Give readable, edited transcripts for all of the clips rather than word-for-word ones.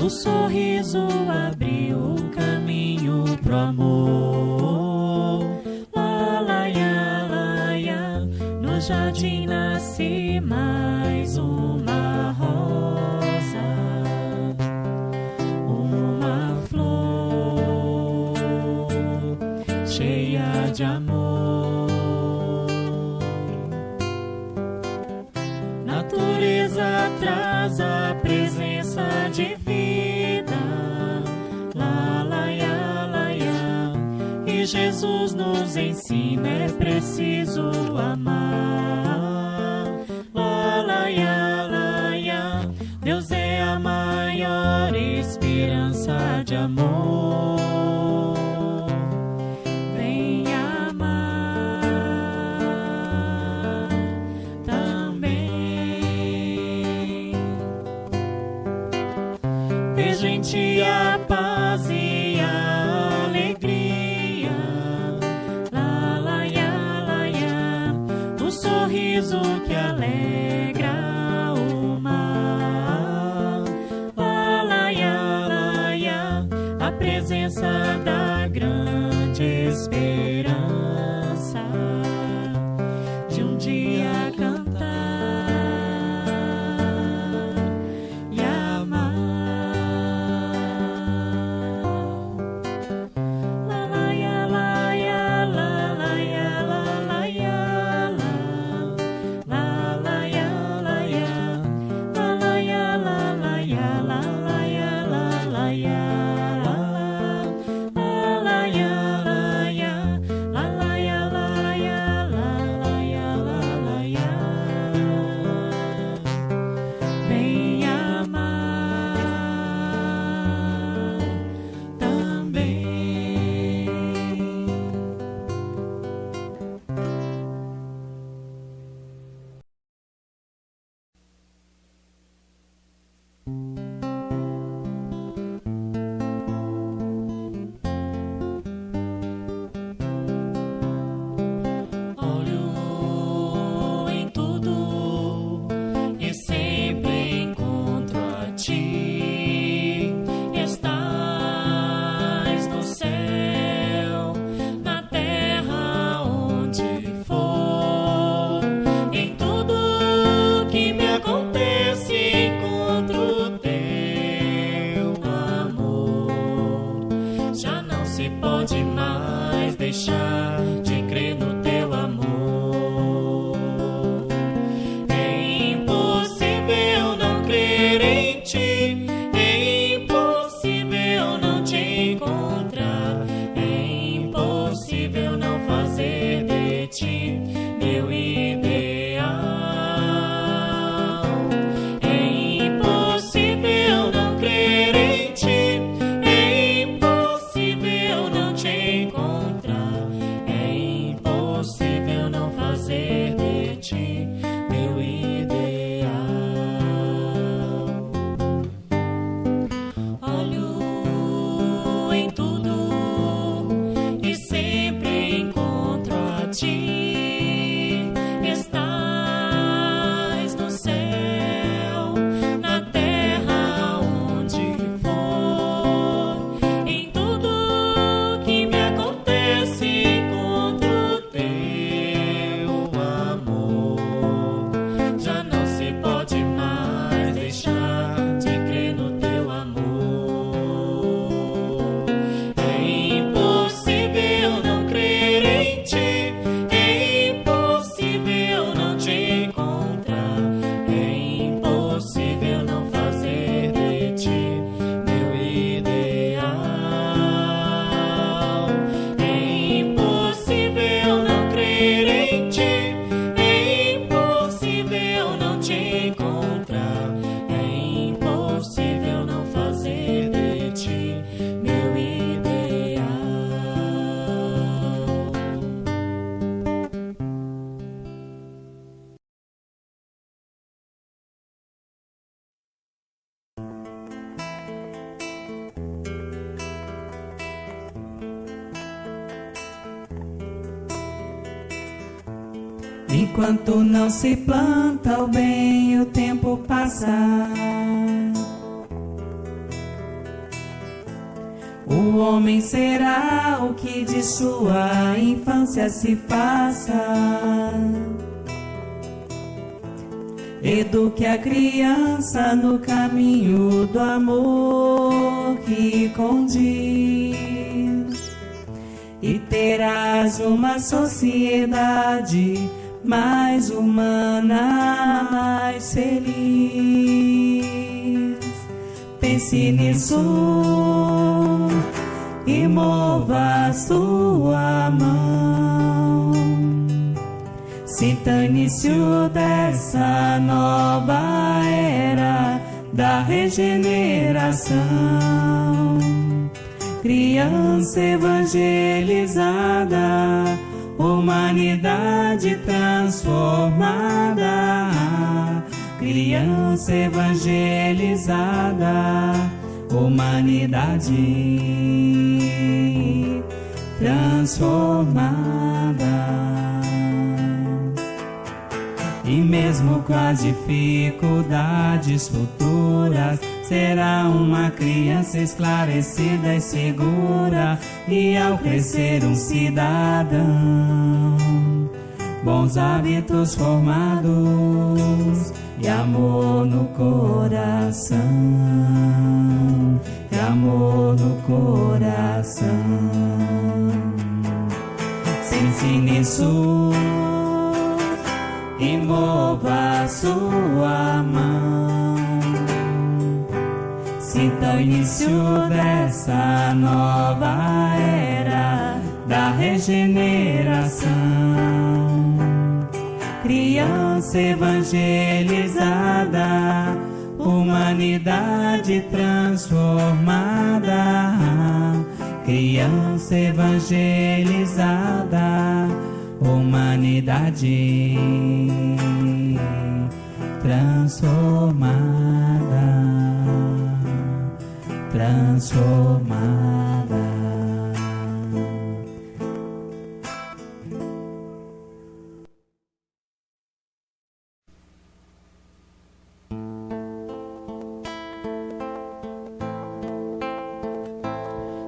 O sorriso abriu o caminho pro amor. Lá, lá, ia, lá, ia. No jardim nasce mais uma rosa, uma flor cheia de amor. Natureza traz a presença de vida. Lá, lá, ia, lá, ia. E Jesus nos ensina, é preciso amar. Lá, lá, ia, lá, ia. Deus é a maior esperança de amor. Vem amar também. Veja em ti a paz e a alegria. Lá, lá, ia, lá, ia. O sorriso que alegra o mar. Lá, lá, ia, lá, ia. A presença da grande esperança de um dia cantar e amar. Lá, lá, ia, lá, ia, lá, lá, ia, lá, lá, ia, lá. Lá, lá, ia, lá, ia. Lá, lá, ia, lá, lá, ia, lá, lá, ia, lá, lá, ia, lá, lá. Lá, lá, ia, lá, ia. Lá, lá, ia, lá, ia, lá, lá, ia, lá, lá, ia. Vem amar também. Olho em tudo e sempre encontro a ti. Estás no céu, na terra, onde for. Em tudo que me acontece encontro teu amor. Já não se pode mais deixar de crer no teu amor. É impossível não crer em ti. É impossível não te encontrar. É impossível não fazer de ti meu ideal. É impossível não crer em ti. É impossível não te encontrar. É impossível não fazer de ti meu ideal. Olho em tudo e sempre encontro a ti. Estás no céu, na terra, onde for. Em tudo que me acontece encontro teu amor. Já não se pode mais deixar de crer no teu amor. É impossível não crer em ti. É impossível não te encontrar. É impossível não fazer de ti meu ideal. É impossível não crer em ti. É impossível não te encontrar. É impossível não fazer de ti meu ideal. Enquanto não se planta o bem, o tempo passa. homem será o que de sua infância se passa. Eduque a criança no caminho do amor que condiz, e terás uma sociedade mais humana, mais feliz. Pense nisso e mova sua mão. Sinta o início dessa nova era da regeneração. Criança evangelizada, humanidade transformada. Criança evangelizada, humanidade transformada. E mesmo com as dificuldades futuras, será uma criança esclarecida e segura, e ao crescer um cidadão, bons hábitos formados e amor no coração, e amor no coração. Pense nisso e mova sua mão. Sinta o início dessa nova era da regeneração. Criança evangelizada, humanidade transformada. Criança evangelizada, humanidade transformada, transformada.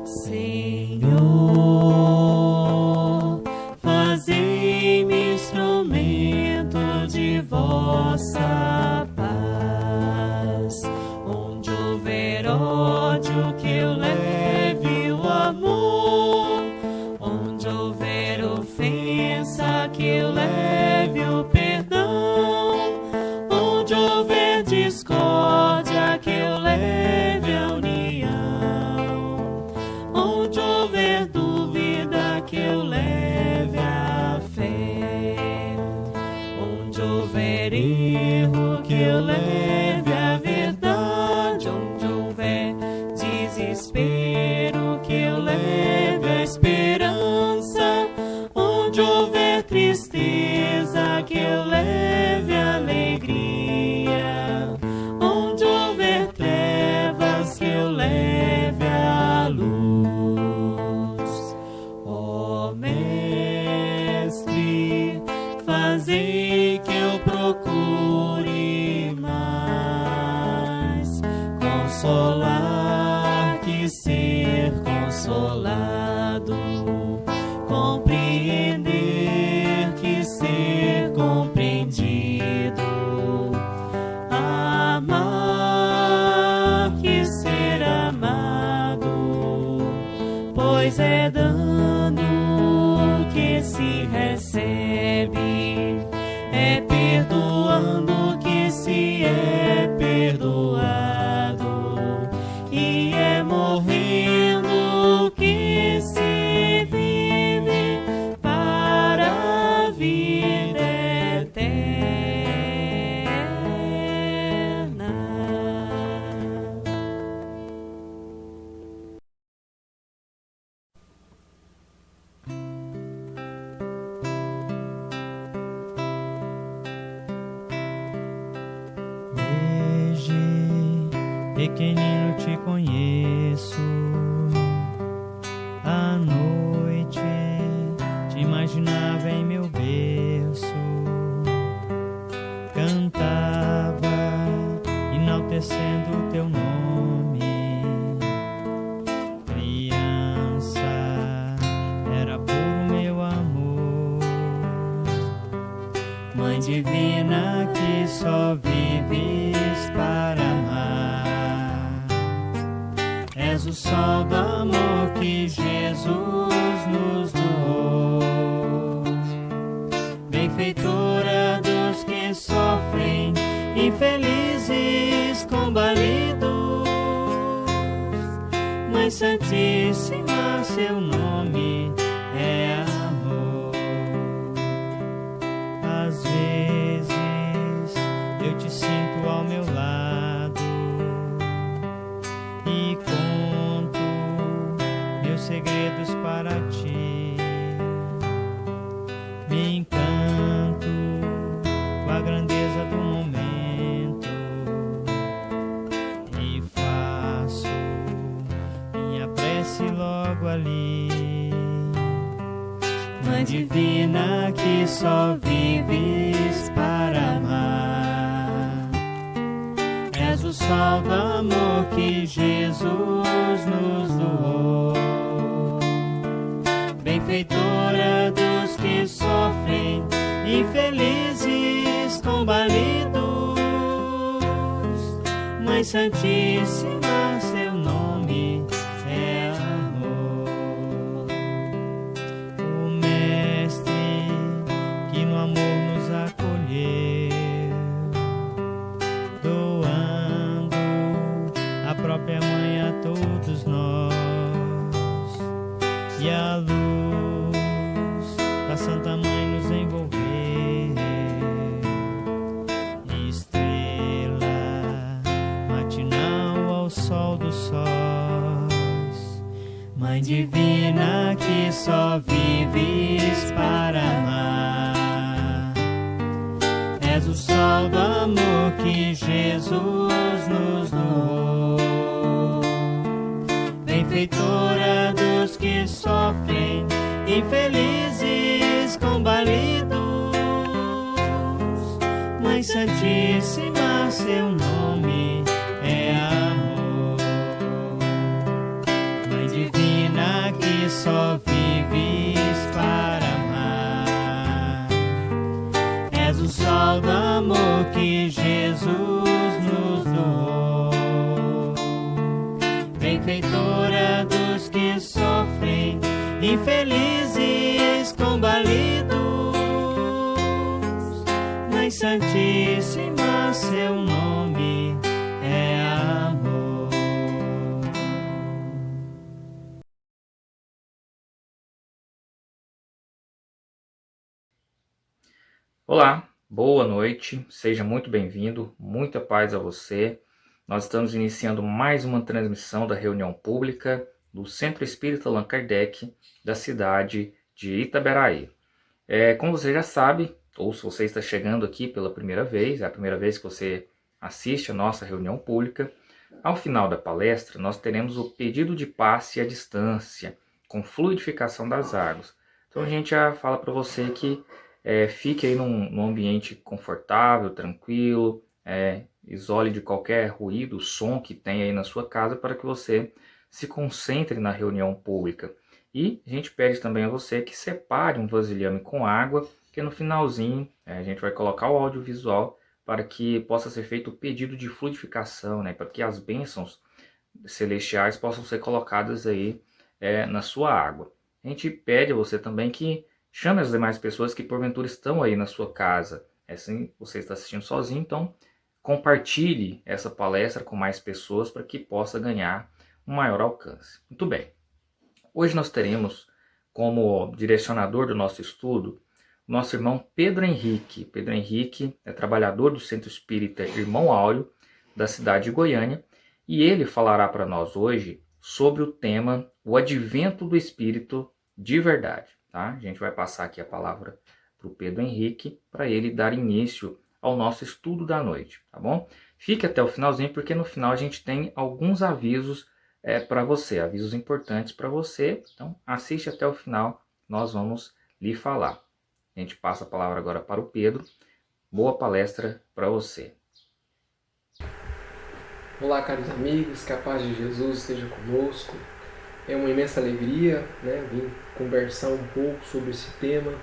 Senhor, fazei-me instrumento de vossa paz. Onde houver ódio, que eu leve o amor. Onde houver ofensa, que eu leve o perdão. Onde houver discórdia, que eu leve a união. Onde houver dúvida, que eu leve a fé. Onde houver erro, que eu leve a verdade. Onde houver desespero, que eu leve a esperança. Onde houver tristeza, que eu leve a alegria. Onde houver trevas, que eu leve a luz. Ó Mestre, fazei que eu procure mais consolar que ser consolado, compreender que ser compreendido, amar que ser amado, pois é dando que se recebe, é perdoando que se é perdoado, e é morrendo que se vive para a vida eterna. Desde pequenino te conheço, à noite te imaginava em meu berço, cantava enaltecendo o teu nome, criança divina que só vives para amar. És o sol do amor que Jesus nos doou, benfeitora dos que sofrem, infelizes combalidos. Mãe Santíssima, seu nome é amor. Às vezes eu te sinto ao meu lado e conto meus segredos para ti. Me encanto com a grandeza do momento e faço minha prece logo ali. Mãe divina que só vives para amar, és o sol do amor que Jesus nos doou, benfeitora dos que sofrem, infelizes combalidos. Mãe Santíssima, seu nome é amor. O Mestre que no amor nos acolheu, doando a própria mãe a todos nós, e a luz da Santa Mãe nos envolveu, estrela matinal ao sol dos sóis. Mãe divina que só vives para amar, és o sol do amor que Jesus nos doou, benfeitora dos que sofrem, infelizes combalidos. Mãe Santíssima, seu nome é amor. Mãe divina que só vives para amar, és o sol do amor que Jesus nos doou, benfeitora dos que sofrem, infelizes combalidos. Mãe Santíssima, seu nome é amor. Olá, boa noite, seja muito bem-vindo, muita paz a você. Nós estamos iniciando mais uma transmissão da reunião pública do Centro Espírita Allan Kardec da cidade de Itaberaí. Como você já sabe, ou se você está chegando aqui pela primeira vez, é a primeira vez que você assiste a nossa reunião pública, ao final da palestra nós teremos o pedido de passe à distância, com fluidificação das águas. Então a gente já fala para você que fique aí num ambiente confortável, tranquilo, isole de qualquer ruído, som que tem aí na sua casa para que você se concentre na reunião pública. E a gente pede também a você que separe um vasilhame com água, que no finalzinho a gente vai colocar o audiovisual para que possa ser feito o pedido de fluidificação, para que as bênçãos celestiais possam ser colocadas aí na sua água. A gente pede a você também que chame as demais pessoas que porventura estão aí na sua casa. Assim, você está assistindo sozinho, então compartilhe essa palestra com mais pessoas para que possa ganhar um maior alcance. Muito bem. Hoje nós teremos como direcionador do nosso estudo o nosso irmão Pedro Henrique. Pedro Henrique é trabalhador do Centro Espírita Irmão Áureo, da cidade de Goiânia, e ele falará para nós hoje sobre o tema O Advento do Espírito de Verdade. Tá? A gente vai passar aqui a palavra para o Pedro Henrique, para ele dar início ao nosso estudo da noite, tá bom? Fique até o finalzinho, porque no final a gente tem alguns avisos para você, avisos importantes para você. Então, assiste até o final, nós vamos lhe falar. A gente passa a palavra agora para o Pedro. Boa palestra para você. Olá, caros amigos, que a paz de Jesus esteja conosco. É uma imensa alegria, vir conversar um pouco sobre esse tema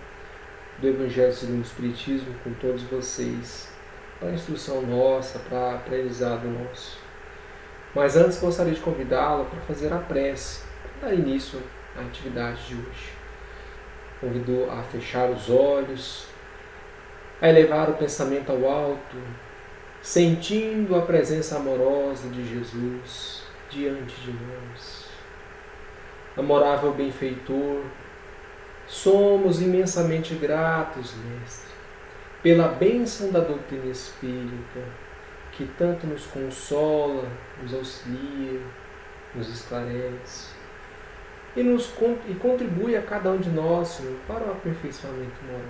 do Evangelho segundo o Espiritismo com todos vocês, para a instrução nossa, para aprendizado nosso. Mas antes gostaria de convidá-la para fazer a prece, para dar início à atividade de hoje. Convido a fechar os olhos, a elevar o pensamento ao alto, sentindo a presença amorosa de Jesus diante de nós. Amorável benfeitor, somos imensamente gratos, Mestre, pela bênção da doutrina espírita, que tanto nos consola, nos auxilia, nos esclarece e contribui a cada um de nós, Senhor, para o aperfeiçoamento moral.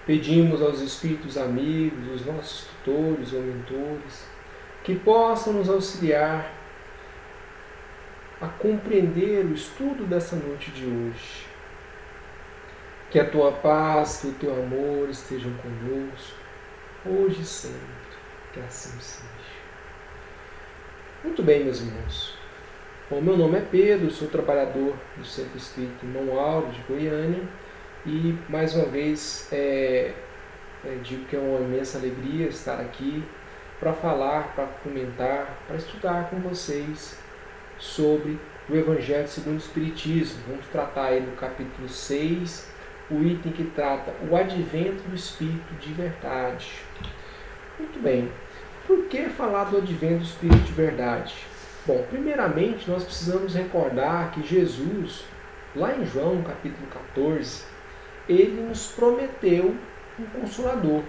Pedimos aos espíritos amigos, os nossos tutores ou mentores, que possam nos auxiliar a compreender o estudo dessa noite de hoje. Que a tua paz, que o teu amor estejam conosco, hoje e sempre, que assim seja. Muito bem, meus irmãos. Bom, meu nome é Pedro, sou trabalhador do Centro Espírita Irmão Auro de Goiânia e, mais uma vez, digo que é uma imensa alegria estar aqui para falar, para comentar, para estudar com vocês sobre o Evangelho segundo o Espiritismo. Vamos tratar aí no capítulo 6, o item que trata o advento do Espírito de verdade. Muito bem, por que falar do advento do Espírito de verdade? Bom, primeiramente nós precisamos recordar que Jesus, lá em João capítulo 14, ele nos prometeu um Consolador.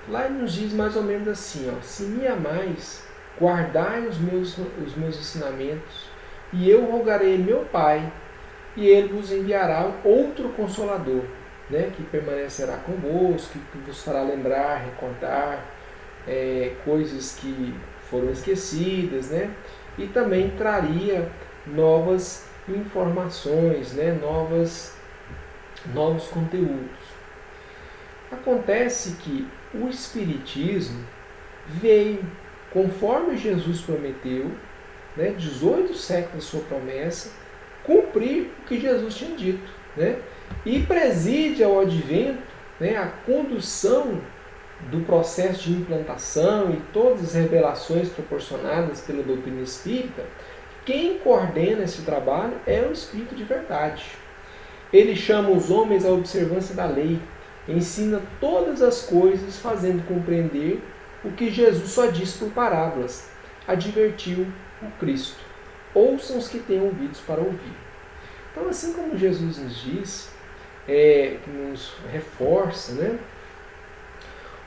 Lá ele nos diz mais ou menos assim, se me amais, guardai os meus ensinamentos, e eu rogarei meu Pai, e ele vos enviará outro Consolador, que permanecerá convosco, que vos fará lembrar, recordar coisas que foram esquecidas, e também traria novas informações, novos conteúdos. Acontece que o Espiritismo veio, conforme Jesus prometeu, 18 séculos da sua promessa, cumprir o que Jesus tinha dito, e preside ao advento a condução do processo de implantação e todas as revelações proporcionadas pela doutrina espírita. Quem coordena esse trabalho é o Espírito de verdade. Ele chama os homens à observância da lei, ensina todas as coisas, fazendo compreender o que Jesus só disse por parábolas, advertiu o Cristo. Ouçam os que têm ouvidos para ouvir. Então, assim como Jesus nos diz, nos reforça,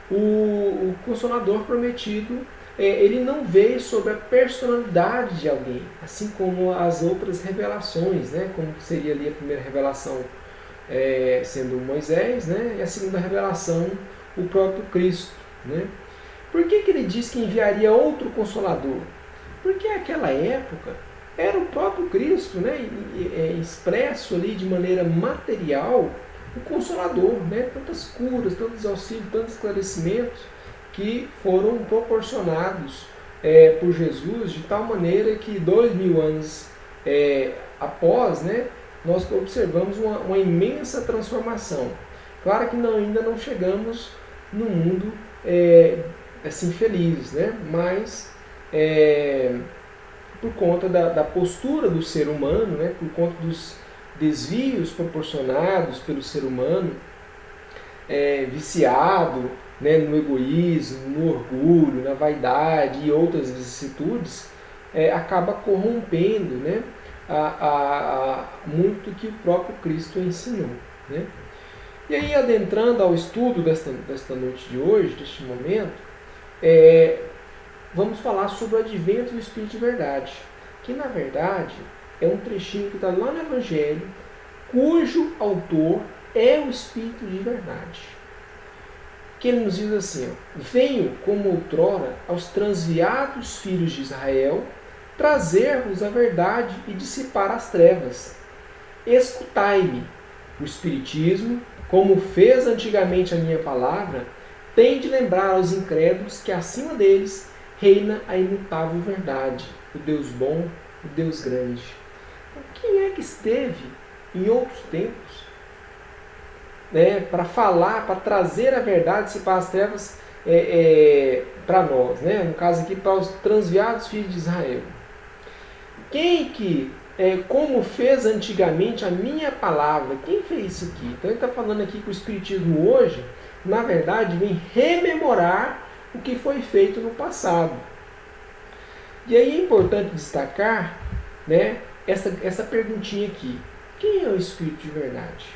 o Consolador prometido, ele não veio sobre a personalidade de alguém, assim como as outras revelações, como seria ali a primeira revelação sendo Moisés, e a segunda revelação o próprio Cristo. Por que ele diz que enviaria outro Consolador? Porque naquela época era o próprio Cristo, expresso ali de maneira material, o Consolador, tantas curas, tantos auxílios, tantos esclarecimentos que foram proporcionados por Jesus, de tal maneira que 2000 anos após, nós observamos uma imensa transformação. Claro que ainda não chegamos no mundo assim feliz, mas por conta da postura do ser humano, por conta dos desvios proporcionados pelo ser humano, viciado no egoísmo, no orgulho, na vaidade e outras vicissitudes, acaba corrompendo muito que o próprio Cristo ensinou. E aí, adentrando ao estudo desta noite de hoje, deste momento, vamos falar sobre o advento do Espírito de verdade, que na verdade é um trechinho que está lá no Evangelho, cujo autor é o Espírito de verdade. Que ele nos diz assim: venho como outrora aos transviados filhos de Israel trazer-vos a verdade e dissipar as trevas. Escutai-me. O Espiritismo, como fez antigamente a minha palavra, tem de lembrar aos incrédulos que acima deles reina a imutável verdade, o Deus bom, o Deus grande. Quem é que esteve em outros tempos né, para falar, para trazer a verdade, dissipar as trevas para nós, né? No caso aqui, para os transviados filhos de Israel. Quem que, como fez antigamente a minha palavra, quem fez isso aqui? Então ele está falando aqui que o Espiritismo hoje, na verdade, vem rememorar o que foi feito no passado. E aí é importante destacar, né, essa perguntinha aqui. Quem é o Espírito de verdade?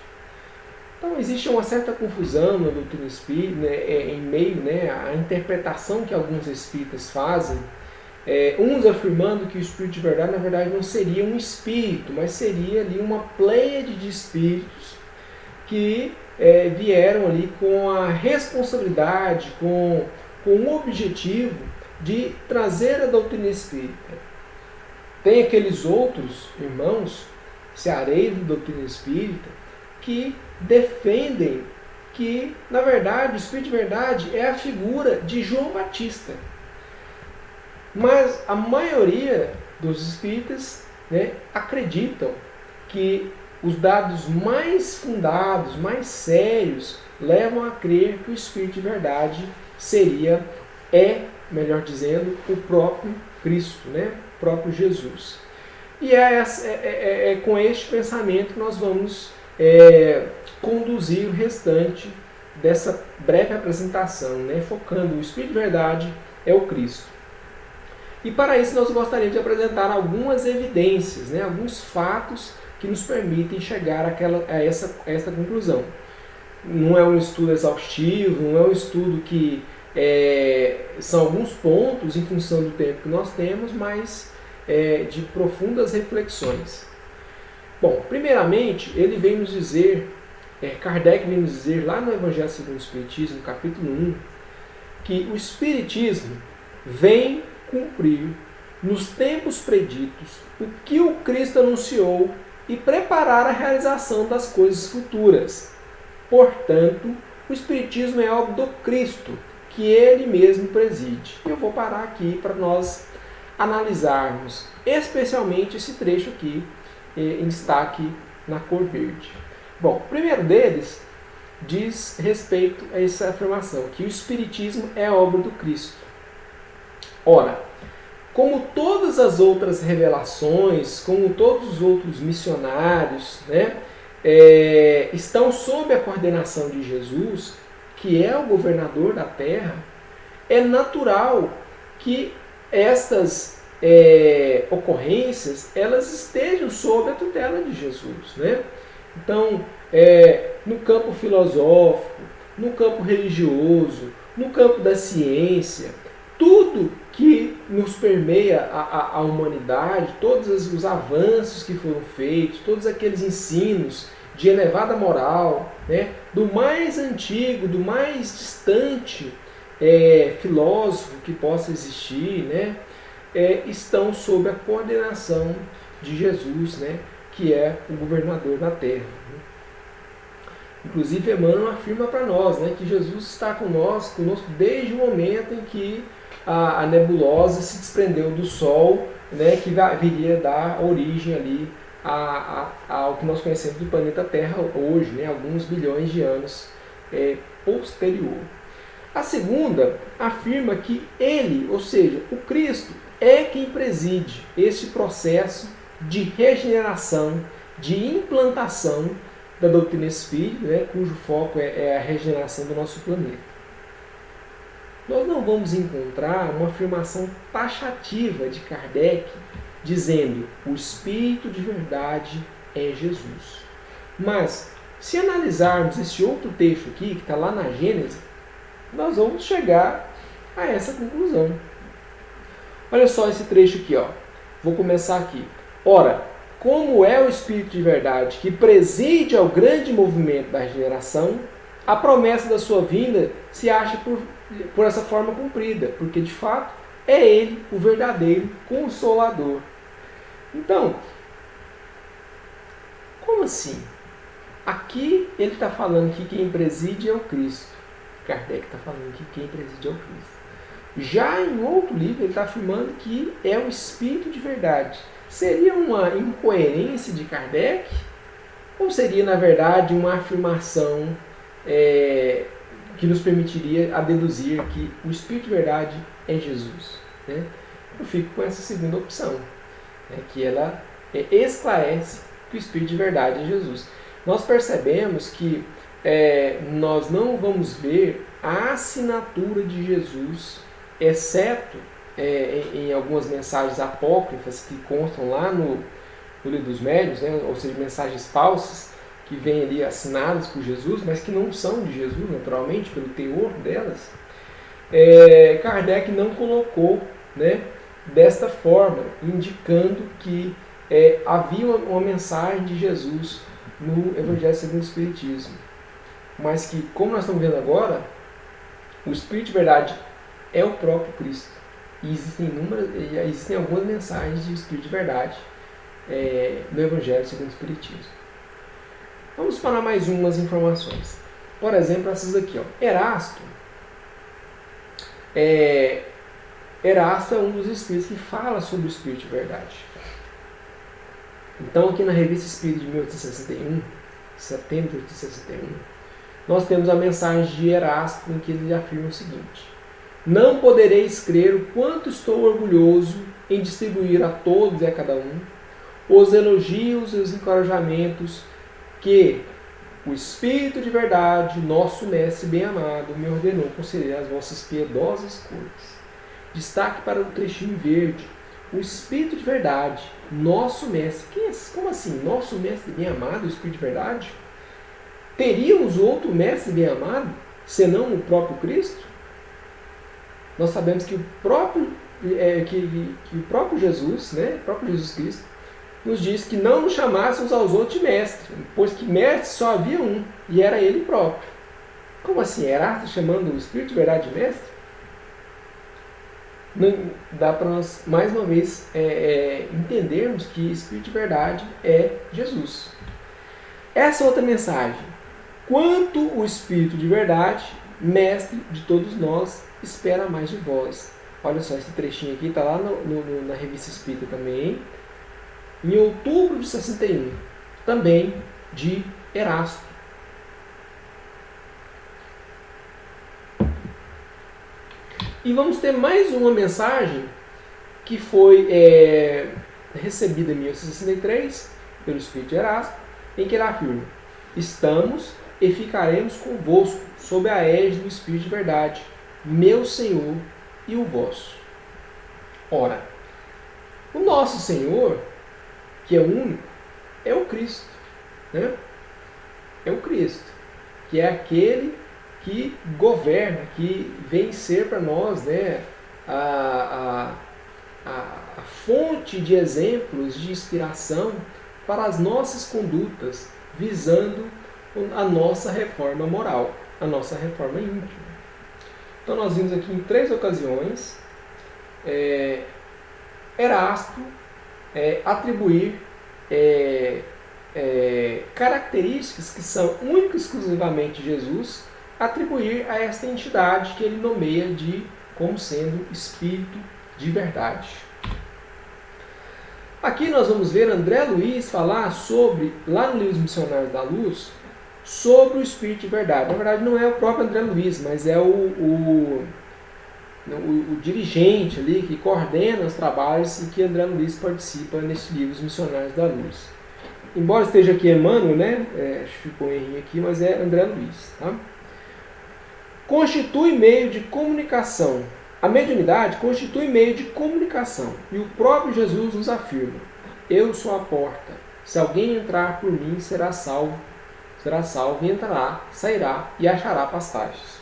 Então existe uma certa confusão na doutrina espírita, né, em meio, né, à interpretação que alguns espíritas fazem, uns afirmando que o Espírito de verdade, na verdade, não seria um espírito, mas seria ali uma pleiade de espíritos que vieram ali com a responsabilidade, com o objetivo de trazer a doutrina espírita. Tem aqueles outros irmãos, ceareiros da doutrina espírita, que defendem que, na verdade, o Espírito de verdade é a figura de João Batista. Mas a maioria dos espíritas, né, acreditam que os dados mais fundados, mais sérios, levam a crer que o Espírito de verdade melhor dizendo, o próprio Cristo, né, o próprio Jesus. E é com este pensamento que nós vamos conduzir o restante dessa breve apresentação, né, focando o Espírito de verdade é o Cristo. E para isso nós gostaríamos de apresentar algumas evidências, né, alguns fatos que nos permitem chegar a essa conclusão. Não é um estudo exaustivo, não é um estudo que são alguns pontos em função do tempo que nós temos, mas de profundas reflexões. Bom, primeiramente, ele vem nos dizer, Kardec vem nos dizer lá no Evangelho segundo o Espiritismo, capítulo 1, que o Espiritismo vem cumprir nos tempos preditos o que o Cristo anunciou e preparar a realização das coisas futuras. Portanto, o Espiritismo é obra do Cristo, que Ele mesmo preside. Eu vou parar aqui para nós analisarmos especialmente esse trecho aqui em destaque na cor verde. Bom, o primeiro deles diz respeito a essa afirmação, que o Espiritismo é obra do Cristo. Ora, como todas as outras revelações, como todos os outros missionários, né, estão sob a coordenação de Jesus, que é o governador da terra, é natural que estas ocorrências elas estejam sob a tutela de Jesus, né? Então, no campo filosófico, no campo religioso, no campo da ciência, tudo que nos permeia a humanidade, todos os avanços que foram feitos, todos aqueles ensinos de elevada moral, né, do mais antigo, do mais distante filósofo que possa existir, né, estão sob a coordenação de Jesus, né, que é o governador da terra. Inclusive, Emmanuel afirma para nós, né, que Jesus está conosco desde o momento em que a nebulosa se desprendeu do Sol, né, que viria dar origem ali ao que nós conhecemos do planeta Terra hoje, né, alguns bilhões de anos posterior. A segunda afirma que ele, ou seja, o Cristo, é quem preside esse processo de regeneração, de implantação da doutrina espírita, né, cujo foco é a regeneração do nosso planeta. Nós não vamos encontrar uma afirmação taxativa de Kardec dizendo o Espírito de verdade é Jesus. Mas, se analisarmos esse outro texto aqui, que está lá na Gênesis, nós vamos chegar a essa conclusão. Olha só esse trecho aqui, ó. Vou começar aqui. Ora, como é o Espírito de verdade que preside ao grande movimento da regeneração, a promessa da sua vinda se acha por essa forma cumprida, porque de fato é Ele o verdadeiro Consolador. Então, como assim? Aqui ele está falando que quem preside é o Cristo. Kardec está falando que quem preside é o Cristo. Já em outro livro ele está afirmando que é o Espírito de verdade. Seria uma incoerência de Kardec? ou seria, na verdade, uma afirmação que nos permitiria a deduzir que o Espírito de verdade é Jesus? Né? Eu fico com essa segunda opção, que ela esclarece que o Espírito de verdade é Jesus. Nós percebemos que nós não vamos ver a assinatura de Jesus, exceto em algumas mensagens apócrifas que constam lá no livro dos médiuns, né? Ou seja, mensagens falsas que vêm ali assinadas por Jesus, mas que não são de Jesus, naturalmente, pelo teor delas. Kardec não colocou, né, desta forma, indicando que havia uma mensagem de Jesus no Evangelho segundo o Espiritismo. Mas que, como nós estamos vendo agora, o Espírito de verdade é o próprio Cristo. E existem algumas mensagens de Espírito de verdade no Evangelho segundo o Espiritismo. Vamos para mais umas informações. Por exemplo, essas aqui. Erasto. Erasto é um dos espíritos que fala sobre o Espírito de verdade. Então, aqui na Revista Espírita de 1861, setembro de 1861, nós temos a mensagem de Erasto em que ele afirma o seguinte: não podereis crer o quanto estou orgulhoso em distribuir a todos e a cada um os elogios e os encorajamentos que o Espírito de verdade, nosso Mestre bem-amado, me ordenou conceder às vossas piedosas cortes. Destaque para o trechinho verde. O Espírito de verdade, nosso Mestre. Como assim? Nosso Mestre bem-amado, o Espírito de verdade? Teríamos outro Mestre bem-amado, senão o próprio Cristo? Nós sabemos que o próprio Jesus, né, o próprio Jesus Cristo, nos diz que não nos chamássemos aos outros de mestre, pois que mestre só havia um, e era ele próprio. Como assim? Erasto chamando o Espírito de verdade de mestre? Não dá para nós, mais uma vez, entendermos que Espírito de verdade é Jesus. Essa outra mensagem. Quanto o Espírito de verdade, mestre de todos nós, espera mais de vós. Olha só, esse trechinho aqui está lá na Revista Espírita também, em outubro de 61, também de Erasto. E vamos ter mais uma mensagem que foi recebida em 1863 pelo Espírito de Erasto, em que ele afirma: estamos e ficaremos convosco sob a égide do Espírito de verdade, meu Senhor e o vosso. Ora, o nosso Senhor, que é único, é o Cristo, né? É o Cristo, que é aquele que governa, que vem ser para nós, né, a fonte de exemplos de inspiração para as nossas condutas, visando a nossa reforma moral, a nossa reforma íntima. Então nós vimos aqui em 3 ocasiões Erasto atribuir características que são única e exclusivamente de Jesus, atribuir a esta entidade que ele nomeia como sendo Espírito de verdade. Aqui nós vamos ver André Luiz falar sobre, lá no livro Os Missionários da Luz, sobre o Espírito de verdade. Na verdade não é o próprio André Luiz, mas é o dirigente ali que coordena os trabalhos e que André Luiz participa nesse livro Os Missionários da Luz. Embora esteja aqui Emmanuel, né? Acho que ficou um errinho aqui, mas é André Luiz. Tá? Constitui meio de comunicação. A mediunidade constitui meio de comunicação. E o próprio Jesus nos afirma: eu sou a porta. Se alguém entrar por mim, será salvo e entrará, sairá e achará pastagens.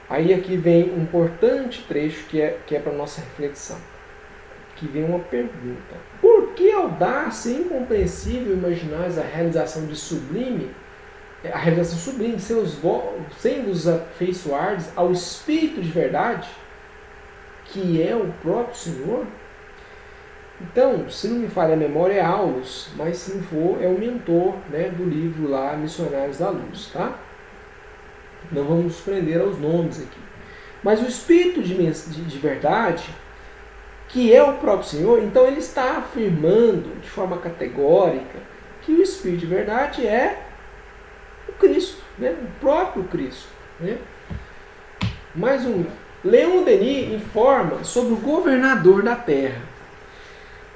Aí aqui vem um importante trecho que é para a nossa reflexão. Que vem uma pergunta: por que audácia e incompreensível imaginais a realização sublime, sem vos afeiçoardes ao Espírito de verdade, que é o próprio Senhor? Então, se não me falha a memória, é Aulus, mas se não for, é o mentor, né, do livro lá, Missionários da Luz, tá? Não vamos nos prender aos nomes aqui. Mas o Espírito de verdade, que é o próprio Senhor, então ele está afirmando de forma categórica que o Espírito de verdade é o Cristo, né? O próprio Cristo. Né? Mais um. Leon Denis informa sobre o governador da terra.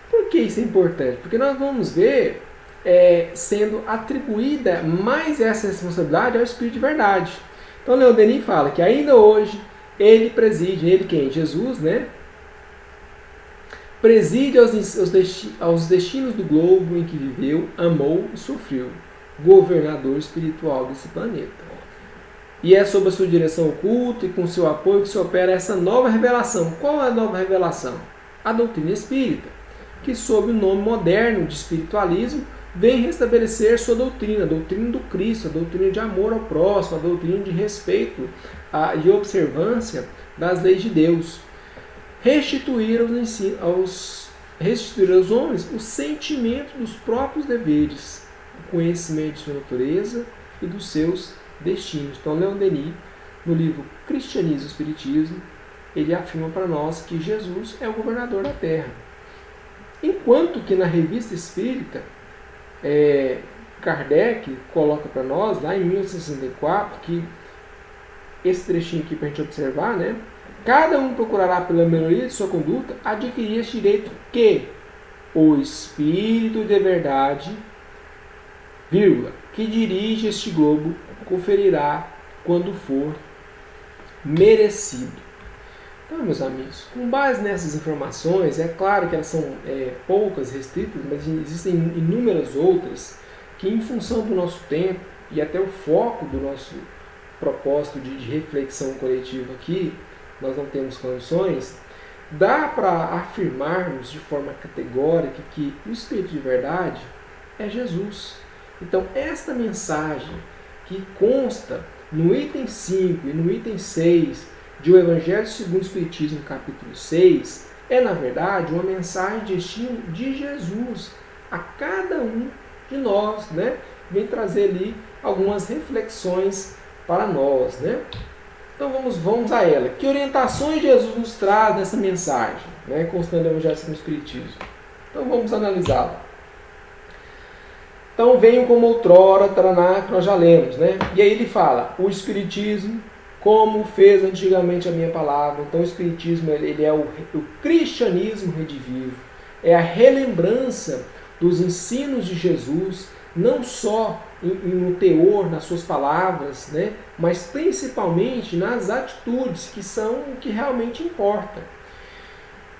Por que isso é importante? Porque nós vamos ver sendo atribuída mais essa responsabilidade ao Espírito de verdade. Então Leon Denis fala que ainda hoje ele preside, ele quem? Jesus, né? Preside aos destinos do globo em que viveu, amou e sofreu, governador espiritual desse planeta. E é sob a sua direção oculta e com seu apoio que se opera essa nova revelação. Qual é a nova revelação? A doutrina espírita, que sob o nome moderno de espiritualismo, vem restabelecer sua doutrina, a doutrina do Cristo, a doutrina de amor ao próximo, a doutrina de respeito e observância das leis de Deus. Restituir aos homens o sentimento dos próprios deveres, o conhecimento de sua natureza e dos seus destinos. Então, Leon Denis, no livro Cristianismo e Espiritismo, ele afirma para nós que Jesus é o governador da Terra. Enquanto que na Revista Espírita, Kardec coloca para nós, lá em 1964, que esse trechinho aqui para a gente observar, né? Cada um procurará pela melhoria de sua conduta adquirir este direito que o Espírito de verdade, vírgula, que dirige este globo, conferirá quando for merecido. Então, meus amigos, com base nessas informações, é claro que elas são poucas, restritas, mas existem inúmeras outras que, em função do nosso tempo e até o foco do nosso propósito de reflexão coletiva aqui, nós não temos condições, dá para afirmarmos de forma categórica que o Espírito de verdade é Jesus. Então, esta mensagem que consta no item 5 e no item 6 de O Evangelho segundo o Espiritismo, capítulo 6, é, na verdade, uma mensagem de destino de Jesus a cada um de nós, né? Vem trazer ali algumas reflexões para nós, né? Então vamos a ela. Que orientações Jesus nos traz nessa mensagem, né? Constando o Evangelho segundo o Espiritismo. Então vamos analisá-la. Então venham como outrora, taraná, que nós já lemos, né? E aí ele fala, o Espiritismo, como fez antigamente a minha palavra. Então o Espiritismo ele é o cristianismo redivivo, é a relembrança dos ensinos de Jesus, não só no teor, nas suas palavras, né? Mas principalmente nas atitudes, que são o que realmente importa.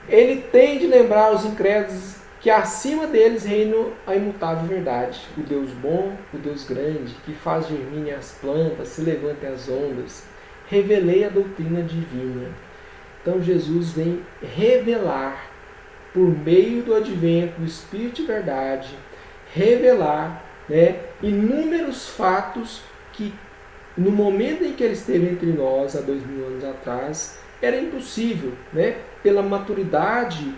Ele tem de lembrar os incrédulos que acima deles reina a imutável verdade, o Deus bom, o Deus grande, que faz germinem as plantas, se levantem as ondas, revelei a doutrina divina. Então Jesus vem revelar, por meio do advento do Espírito de verdade, revelar, né, inúmeros fatos que no momento em que ele esteve entre nós, há 2000 anos atrás, era impossível, né, pela maturidade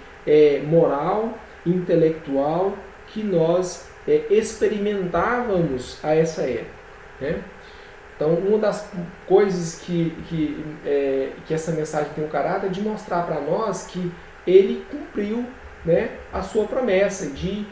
moral, intelectual que nós experimentávamos a essa época, né? Então, uma das coisas que essa mensagem tem o caráter de mostrar para nós que ele cumpriu, né, a sua promessa de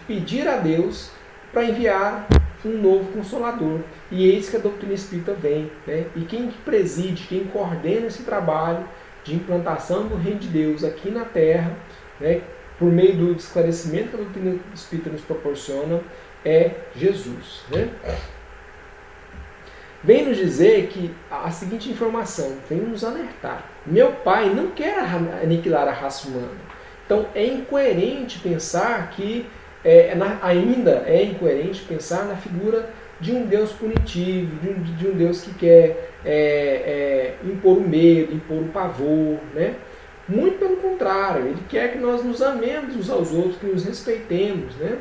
pedir a Deus para enviar um novo Consolador. E eis que a doutrina espírita vem, né? E quem preside, quem coordena esse trabalho de implantação do Reino de Deus aqui na Terra, né, por meio do esclarecimento que a doutrina espírita nos proporciona, é Jesus, né? Vem nos dizer que a seguinte informação, vem nos alertar. Meu Pai não quer aniquilar a raça humana. Então é incoerente pensar que, ainda é incoerente pensar na figura de um Deus punitivo, de um Deus que quer impor o medo, impor o pavor, né? Muito pelo contrário, ele quer que nós nos amemos uns aos outros, que nos respeitemos, né?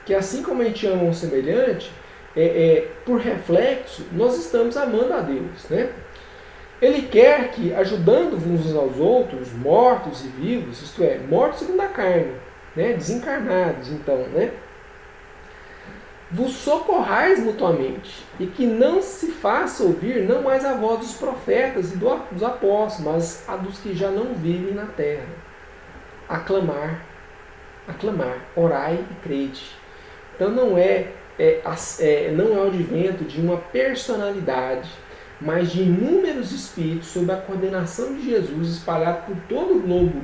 Que assim como a gente ama um semelhante, por reflexo, nós estamos amando a Deus, né? Ele quer que, ajudando uns aos outros, mortos e vivos, isto é, mortos segundo a carne, né? Desencarnados, então, né? Vos socorrais mutuamente, e que não se faça ouvir não mais a voz dos profetas e dos apóstolos, mas a dos que já não vivem na terra. Aclamar, orai e crede. Então não é o advento de uma personalidade, mas de inúmeros espíritos sob a coordenação de Jesus espalhados por todo o globo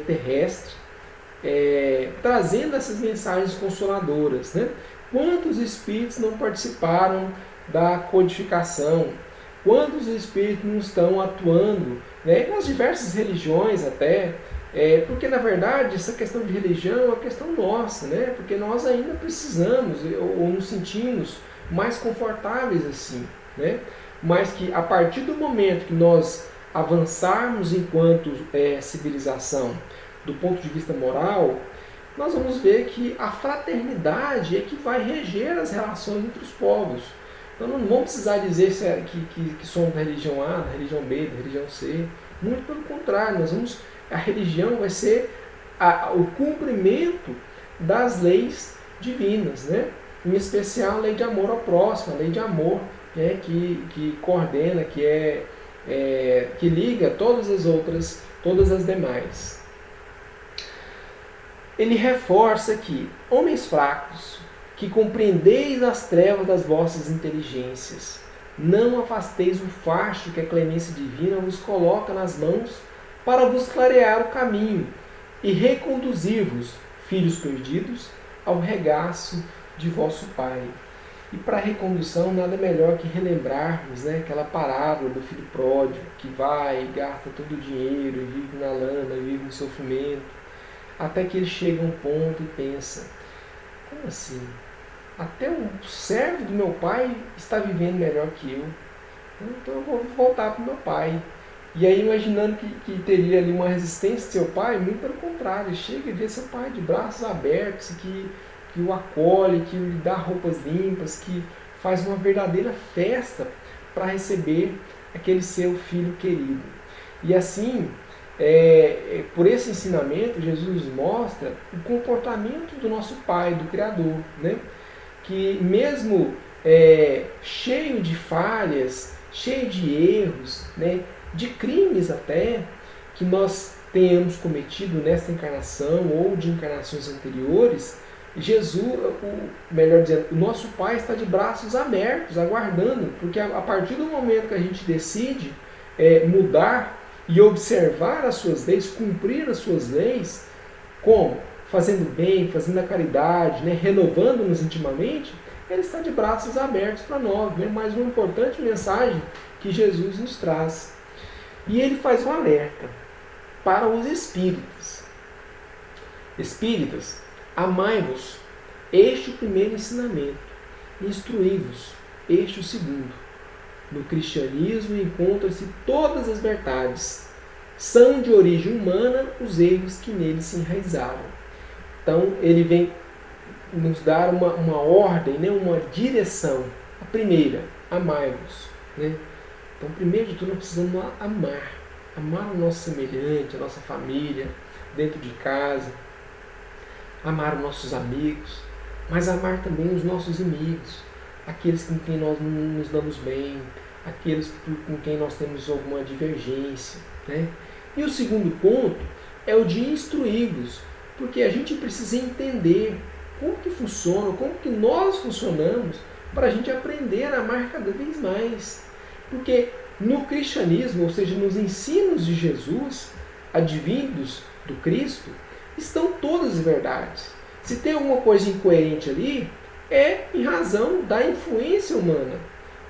terrestre, trazendo essas mensagens consoladoras, né? Quantos espíritos não participaram da codificação? Quantos espíritos não estão atuando, né, nas diversas religiões até? Porque na verdade essa questão de religião é uma questão nossa, né? Porque nós ainda precisamos ou nos sentimos mais confortáveis assim, né? Mas que a partir do momento que nós avançarmos enquanto civilização do ponto de vista moral, nós vamos ver que a fraternidade é que vai reger as relações entre os povos. Então não vamos precisar dizer que somos da religião A, da religião B, da religião C. Muito pelo contrário, a religião vai ser o cumprimento das leis divinas, né? Em especial a lei de amor ao próximo, a lei de amor, né? que coordena, que liga todas as demais. Ele reforça que, homens fracos, que compreendeis as trevas das vossas inteligências, não afasteis o facho que a clemência divina vos coloca nas mãos para vos clarear o caminho e reconduzir-vos, filhos perdidos, ao regaço de vosso Pai. E para a recondução, nada melhor que relembrarmos, né, aquela parábola do filho pródigo, que vai e gasta todo o dinheiro, e vive na lama, e vive no sofrimento, até que ele chega a um ponto e pensa, como assim? Até o servo do meu pai está vivendo melhor que eu, então eu vou voltar para o meu pai. E aí, imaginando que teria ali uma resistência do seu pai, muito pelo contrário, ele chega e vê seu pai de braços abertos, que o acolhe, que lhe dá roupas limpas, que faz uma verdadeira festa para receber aquele seu filho querido. E assim, por esse ensinamento, Jesus mostra o comportamento do nosso Pai, do Criador, né? Que mesmo cheio de falhas, cheio de erros, né? De crimes até, que nós tenhamos cometido nesta encarnação ou de encarnações anteriores, Jesus, melhor dizendo, o nosso Pai está de braços abertos, aguardando, porque a partir do momento que a gente decide mudar e observar as suas leis, cumprir as suas leis, como? Fazendo bem, fazendo a caridade, né? Renovando-nos intimamente, Ele está de braços abertos para nós, né? Mais uma importante mensagem que Jesus nos traz. E ele faz um alerta para os espíritas. Espíritas, amai-vos, este o primeiro ensinamento, instruí-vos, este o segundo. No cristianismo encontram-se todas as verdades, são de origem humana os erros que nele se enraizaram. Então ele vem nos dar uma ordem, né, uma direção. A primeira, amai-vos, né? Então, primeiro de tudo, nós precisamos amar o nosso semelhante, a nossa família, dentro de casa, amar os nossos amigos, mas amar também os nossos inimigos, aqueles com quem nós não nos damos bem, aqueles com quem nós temos alguma divergência, né? E o segundo ponto é o de instruí-los, porque a gente precisa entender como que funciona, como que nós funcionamos, para a gente aprender a amar cada vez mais. Porque no cristianismo, ou seja, nos ensinos de Jesus, advindos do Cristo, estão todas as verdades. Se tem alguma coisa incoerente ali, é em razão da influência humana,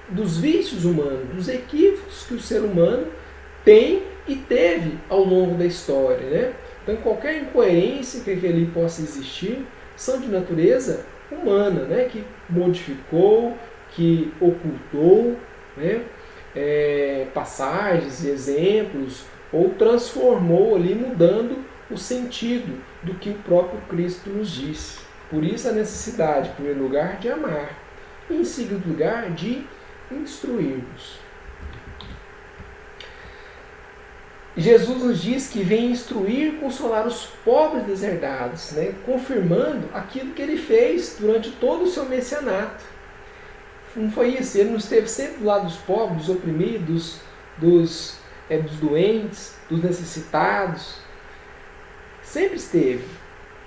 dos vícios humanos, dos equívocos que o ser humano tem e teve ao longo da história, né? Então, qualquer incoerência que ali possa existir são de natureza humana, né? Que modificou, que ocultou, né? Passagens e exemplos, ou transformou ali, mudando o sentido do que o próprio Cristo nos disse. Por isso a necessidade, em primeiro lugar, de amar, e em segundo lugar, de instruirmos. Jesus nos diz que vem instruir e consolar os pobres deserdados, né? Confirmando aquilo que ele fez durante todo o seu messianato. Não foi isso, ele não esteve sempre do lado dos pobres, dos oprimidos, dos doentes, dos necessitados. Sempre esteve.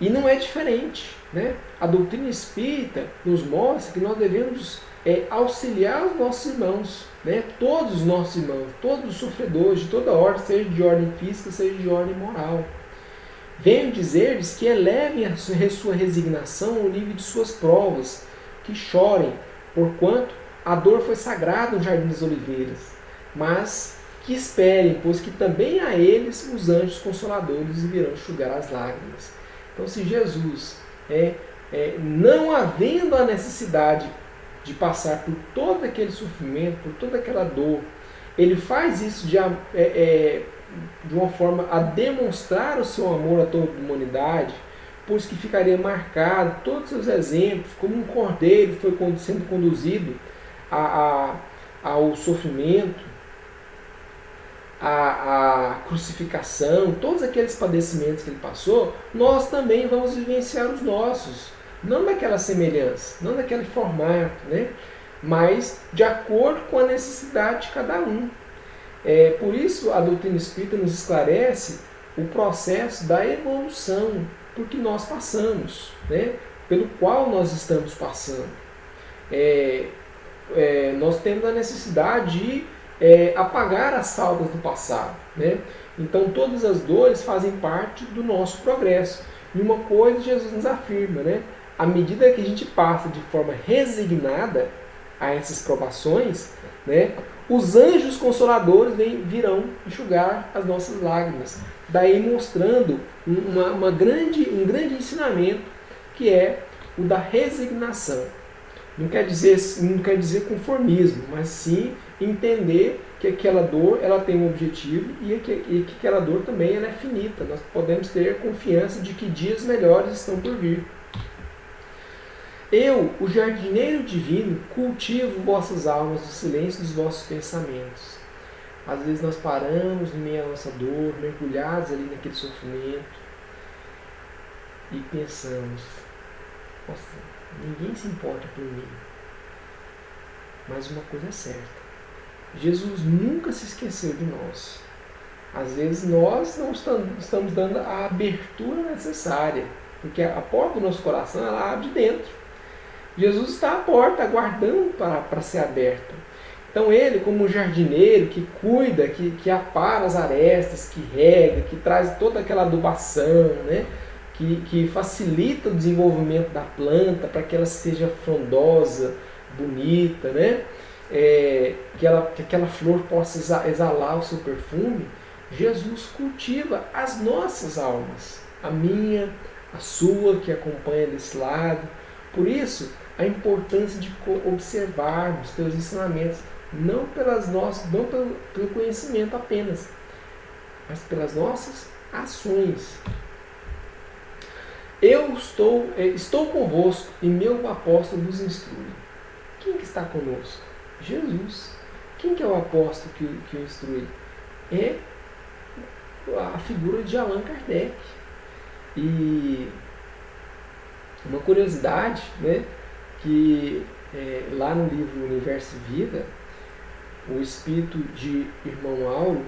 E não é diferente, né? A doutrina espírita nos mostra que nós devemos auxiliar os nossos irmãos, né? Todos os nossos irmãos, todos os sofredores de toda ordem, seja de ordem física, seja de ordem moral. Venho dizer-lhes que elevem a sua resignação ao nível de suas provas, que chorem, porquanto a dor foi sagrada no Jardim das Oliveiras, mas que esperem, pois que também a eles os anjos consoladores virão enxugar as lágrimas. Então, se Jesus, não havendo a necessidade de passar por todo aquele sofrimento, por toda aquela dor, ele faz isso de uma forma a demonstrar o seu amor a toda a humanidade, pois que ficaria marcado todos os seus exemplos, como um cordeiro foi sendo conduzido ao sofrimento, à crucificação, todos aqueles padecimentos que ele passou, nós também vamos vivenciar os nossos, não naquela semelhança, não naquele formato, né? Mas de acordo com a necessidade de cada um. Por isso a doutrina espírita nos esclarece o processo da evolução por que nós passamos, né? Pelo qual nós estamos passando. Nós temos a necessidade de apagar as faltas do passado, né? Então todas as dores fazem parte do nosso progresso. E uma coisa Jesus nos afirma, né? À medida que a gente passa de forma resignada a essas provações, né, os anjos consoladores virão enxugar as nossas lágrimas. Daí mostrando um grande ensinamento, que é o da resignação. Não quer dizer conformismo, mas sim entender que aquela dor ela tem um objetivo e que aquela dor também ela é finita. Nós podemos ter confiança de que dias melhores estão por vir. Eu, o jardineiro divino, cultivo vossas almas no silêncio dos vossos pensamentos. Às vezes nós paramos no meio da nossa dor, mergulhados ali naquele sofrimento e pensamos, nossa, ninguém se importa por mim. Mas uma coisa é certa, Jesus nunca se esqueceu de nós. Às vezes nós não estamos dando a abertura necessária, porque a porta do nosso coração ela abre dentro. Jesus está à porta, aguardando para ser aberta. Então ele, como um jardineiro que cuida, que apara as arestas, que rega, que traz toda aquela adubação, né? que facilita o desenvolvimento da planta para que ela seja frondosa, bonita, né? Que aquela flor possa exalar o seu perfume. Jesus cultiva as nossas almas, a minha, a sua, que acompanha desse lado. Por isso, a importância de observarmos teus ensinamentos, não pelo conhecimento apenas, mas pelas nossas ações. Eu estou convosco e meu apóstolo vos instrui. Quem que está conosco? Jesus. Quem que é o apóstolo que o instrui? É a figura de Allan Kardec. E uma curiosidade, né, que lá no livro Universo e Vida, o espírito de Irmão Auro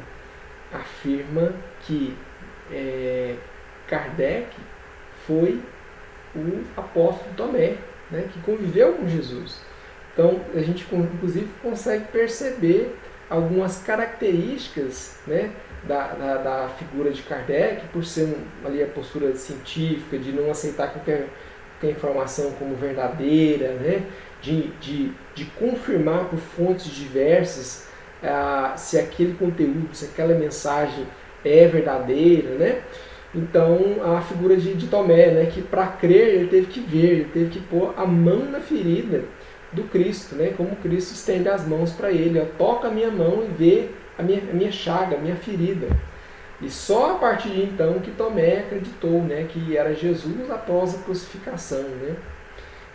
afirma que Kardec foi o apóstolo Tomé, né, que conviveu com Jesus. Então a gente inclusive consegue perceber algumas características, né, da figura de Kardec, por ser ali a postura científica, de não aceitar qualquer informação como verdadeira, né, de confirmar por fontes diversas se aquele conteúdo, se aquela mensagem é verdadeira, né? Então a figura de Tomé, né, que para crer ele teve que ver, ele teve que pôr a mão na ferida do Cristo, né, como Cristo estende as mãos para ele, toca a minha mão e vê a minha chaga, a minha ferida. E só a partir de então que Tomé acreditou, né, que era Jesus após a crucificação, né?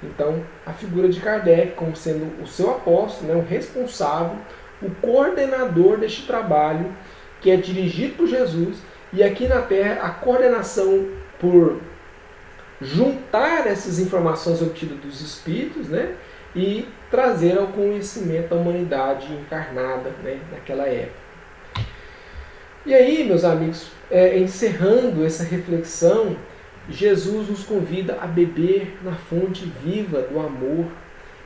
Então a figura de Kardec como sendo o seu apóstolo, né, o responsável, o coordenador deste trabalho que é dirigido por Jesus, e aqui na Terra a coordenação por juntar essas informações obtidas dos espíritos, né, e trazer ao conhecimento da humanidade encarnada, né, naquela época. E aí, meus amigos, encerrando essa reflexão, Jesus nos convida a beber na fonte viva do amor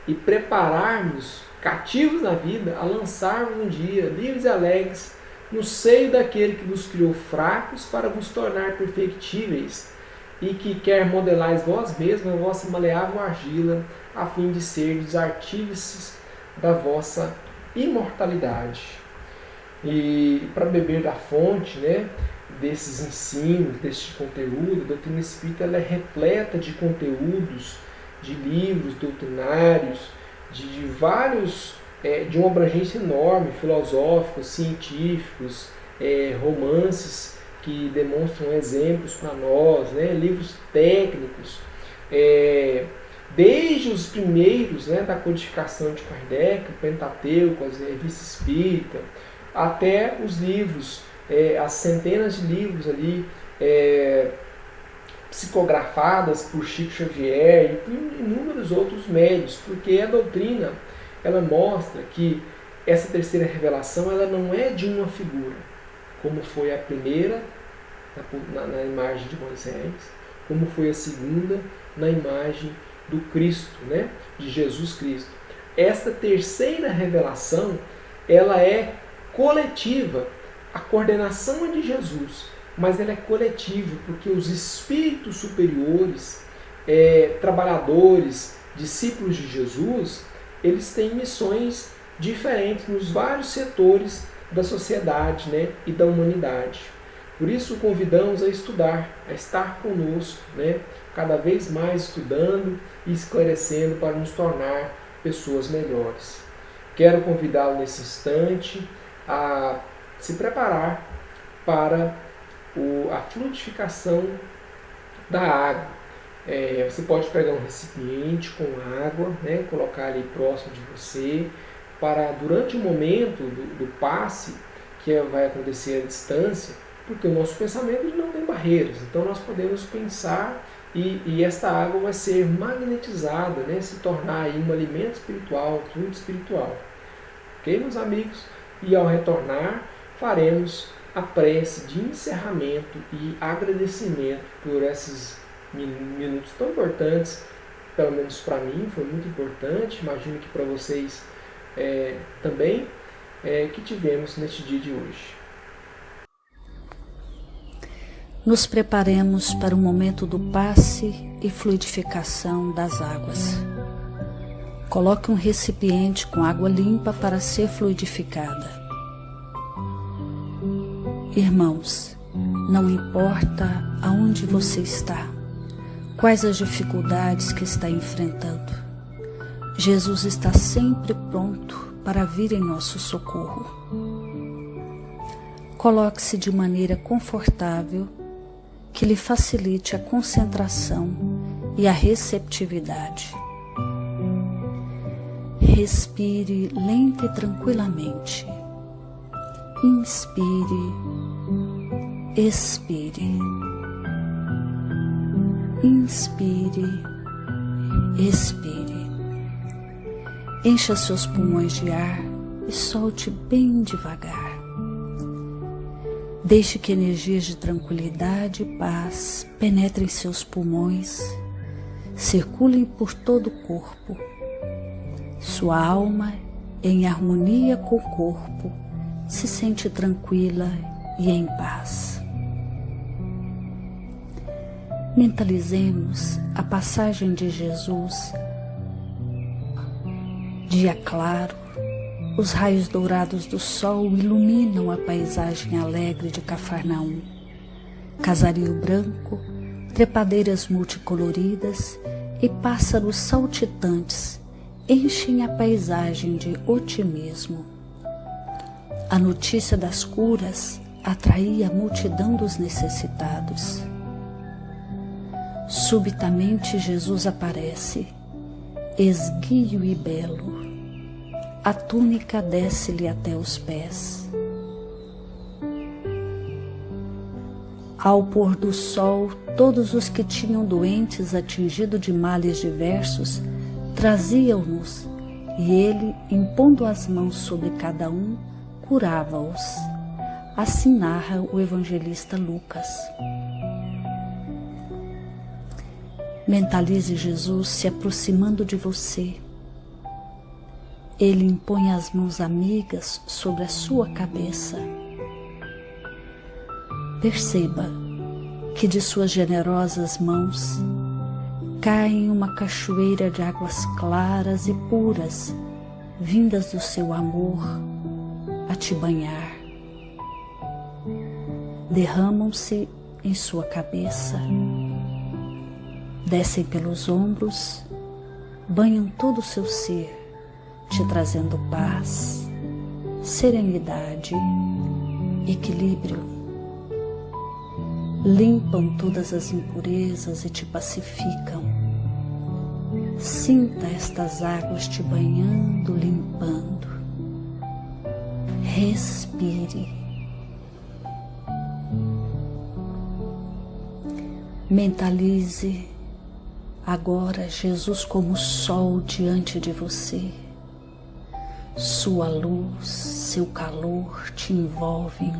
e preparar-nos, cativos na vida, a lançarmos um dia, livres e alegres, no seio daquele que nos criou fracos para vos tornar perfectíveis e que quer modelar vós mesmos a vossa maleável argila, a fim de ser os artífices da vossa imortalidade. E para beber da fonte, né, desses ensinos, deste conteúdo, a doutrina espírita ela é repleta de conteúdos, de livros doutrinários, de vários, de uma abrangência enorme, filosóficos, científicos, romances que demonstram exemplos para nós, né, livros técnicos, desde os primeiros, né, da codificação de Kardec, o Pentateuco, as revistas espírita, até os livros, as centenas de livros ali, psicografadas por Chico Xavier e por inúmeros outros médios, porque a doutrina ela mostra que essa terceira revelação ela não é de uma figura, como foi a primeira na imagem de Moisés, como foi a segunda na imagem do Cristo, né, de Jesus Cristo. Essa terceira revelação ela é coletiva, a coordenação é de Jesus, mas ela é coletiva, porque os espíritos superiores, trabalhadores, discípulos de Jesus, eles têm missões diferentes nos vários setores da sociedade, né, e da humanidade. Por isso convidamos a estudar, a estar conosco, né, cada vez mais estudando e esclarecendo para nos tornar pessoas melhores. Quero convidá-lo nesse instante a se preparar para a fluidificação da água. Você pode pegar um recipiente com água, né, colocar ali próximo de você, para durante o momento do passe, que vai acontecer à distância, porque o nosso pensamento não tem barreiras, então nós podemos pensar e esta água vai ser magnetizada, né, se tornar aí um alimento espiritual, fluido espiritual. Ok, meus amigos? E ao retornar, faremos a prece de encerramento e agradecimento por esses minutos tão importantes, pelo menos para mim foi muito importante, imagino que para vocês também, que tivemos neste dia de hoje. Nos preparemos para o momento do passe e fluidificação das águas. Coloque um recipiente com água limpa para ser fluidificada. Irmãos, não importa aonde você está, quais as dificuldades que está enfrentando, Jesus está sempre pronto para vir em nosso socorro. Coloque-se de maneira confortável, que lhe facilite a concentração e a receptividade. Respire lenta e tranquilamente. Inspire, expire. Inspire, expire. Encha seus pulmões de ar e solte bem devagar. Deixe que energias de tranquilidade e paz penetrem seus pulmões, circulem por todo o corpo. Sua alma, em harmonia com o corpo, se sente tranquila e em paz. Mentalizemos a passagem de Jesus. Dia claro, os raios dourados do sol iluminam a paisagem alegre de Cafarnaum. Casario branco, trepadeiras multicoloridas e pássaros saltitantes enchem a paisagem de otimismo. A notícia das curas atraía a multidão dos necessitados. Subitamente Jesus aparece, esguio e belo. A túnica desce-lhe até os pés. Ao pôr do sol, todos os que tinham doentes atingidos de males diversos traziam-nos, e ele, impondo as mãos sobre cada um, curava-os. Assim narra o evangelista Lucas. Mentalize Jesus se aproximando de você. Ele impõe as mãos amigas sobre a sua cabeça. Perceba que de suas generosas mãos cai uma cachoeira de águas claras e puras, vindas do seu amor a te banhar. Derramam-se em sua cabeça, descem pelos ombros, banham todo o seu ser, te trazendo paz, serenidade, equilíbrio. Limpam todas as impurezas e te pacificam. Sinta estas águas te banhando, limpando. Respire. Mentalize agora Jesus como sol diante de você. Sua luz, seu calor te envolvem.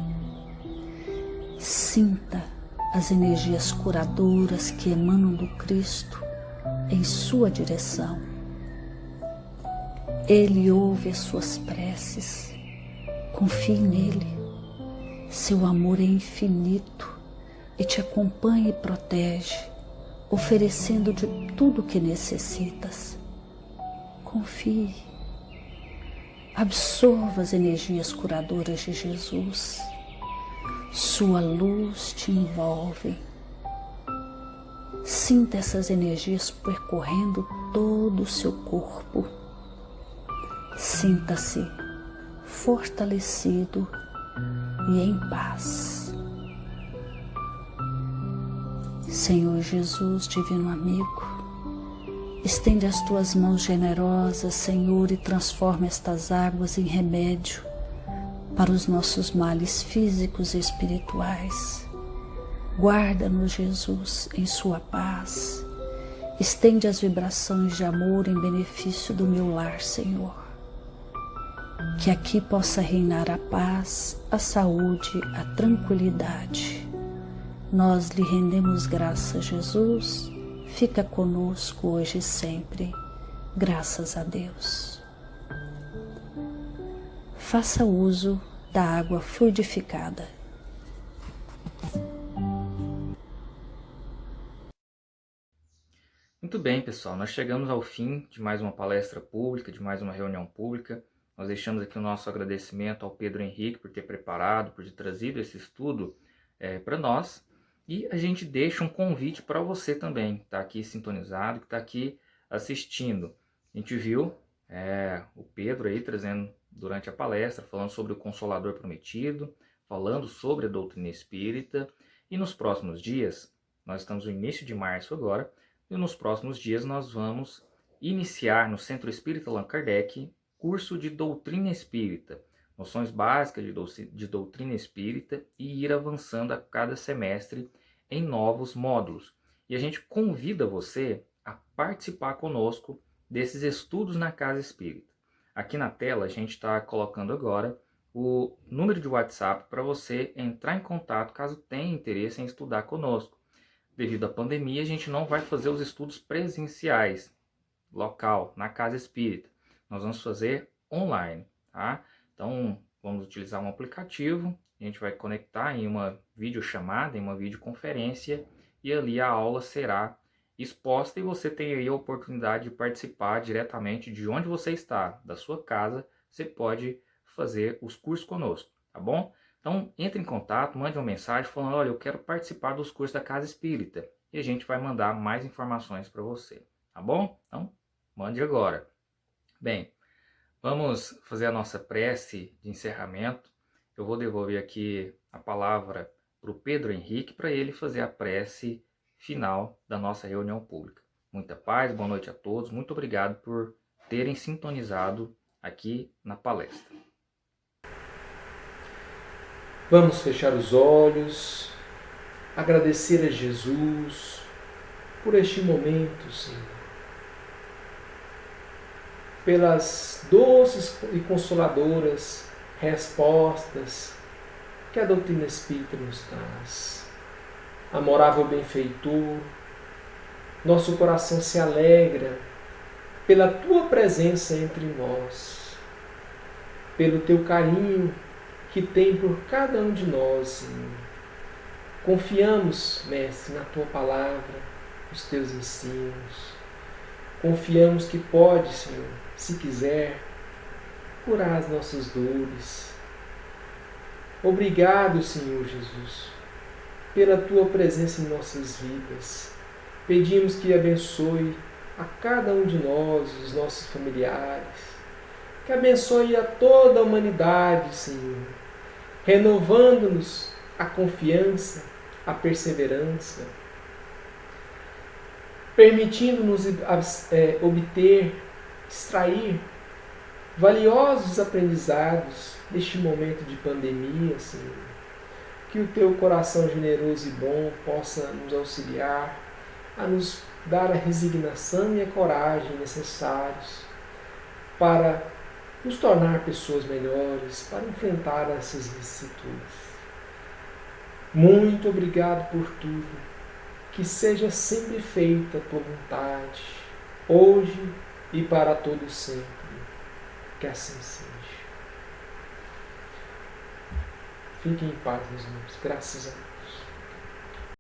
Sinta as energias curadoras que emanam do Cristo em sua direção. Ele ouve as suas preces. Confie nele. Seu amor é infinito e te acompanha e protege, oferecendo de tudo o que necessitas. Confie. Absorva as energias curadoras de Jesus. Sua luz te envolve. Sinta essas energias percorrendo todo o seu corpo. Sinta-se fortalecido e em paz. Senhor Jesus, divino amigo, estende as tuas mãos generosas, Senhor, e transforma estas águas em remédio para os nossos males físicos e espirituais. Guarda-nos, Jesus, em sua paz. Estende as vibrações de amor em benefício do meu lar, Senhor. Que aqui possa reinar a paz, a saúde, a tranquilidade. Nós lhe rendemos graças, Jesus. Fica conosco hoje e sempre. Graças a Deus. Faça uso da água fluidificada. Muito bem, pessoal, nós chegamos ao fim de mais uma palestra pública, de mais uma reunião pública. Nós deixamos aqui o nosso agradecimento ao Pedro Henrique por ter preparado, por ter trazido esse estudo para nós. E a gente deixa um convite para você também, que está aqui sintonizado, que está aqui assistindo. A gente viu o Pedro aí trazendo durante a palestra, falando sobre o Consolador Prometido, falando sobre a doutrina espírita. E nos próximos dias, nós estamos no início de março agora, e nos próximos dias nós vamos iniciar no Centro Espírita Allan Kardec curso de doutrina espírita, noções básicas de doutrina espírita, e ir avançando a cada semestre em novos módulos. E a gente convida você a participar conosco desses estudos na Casa Espírita. Aqui na tela a gente está colocando agora o número de WhatsApp para você entrar em contato caso tenha interesse em estudar conosco. Devido à pandemia, a gente não vai fazer os estudos presenciais, local, na Casa Espírita. Nós vamos fazer online, tá? Então, vamos utilizar um aplicativo, a gente vai conectar em uma videochamada, em uma videoconferência, e ali a aula será exposta e você tem aí a oportunidade de participar diretamente de onde você está, da sua casa. Você pode fazer os cursos conosco, tá bom? Então, entre em contato, mande uma mensagem falando, olha, eu quero participar dos cursos da Casa Espírita, e a gente vai mandar mais informações para você, tá bom? Então, mande agora. Bem, vamos fazer a nossa prece de encerramento. Eu vou devolver aqui a palavra para o Pedro Henrique para ele fazer a prece final da nossa reunião pública. Muita paz, boa noite a todos. Muito obrigado por terem sintonizado aqui na palestra. Vamos fechar os olhos, agradecer a Jesus por este momento, Senhor, pelas doces e consoladoras respostas que a doutrina espírita nos traz. Amorável benfeitor, Nosso coração se alegra pela Tua presença entre nós, pelo Teu carinho que tem por cada um de nós, Senhor. Confiamos, Mestre, na Tua palavra, nos Teus ensinos. Confiamos que pode, Senhor, se quiser, curar as nossas dores. Obrigado, Senhor Jesus, pela Tua presença em nossas vidas. Pedimos que abençoe a cada um de nós, os nossos familiares, que abençoe a toda a humanidade, Senhor, renovando-nos a confiança, a perseverança, permitindo-nos obter, extrair valiosos aprendizados neste momento de pandemia, Senhor. Que o Teu coração generoso e bom possa nos auxiliar a nos dar a resignação e a coragem necessários para nos tornar pessoas melhores, para enfrentar essas vicissitudes. Muito obrigado por tudo. Que seja sempre feita a Tua vontade, hoje e para todo sempre. Que assim seja. Fiquem em paz, meus irmãos. Graças a Deus.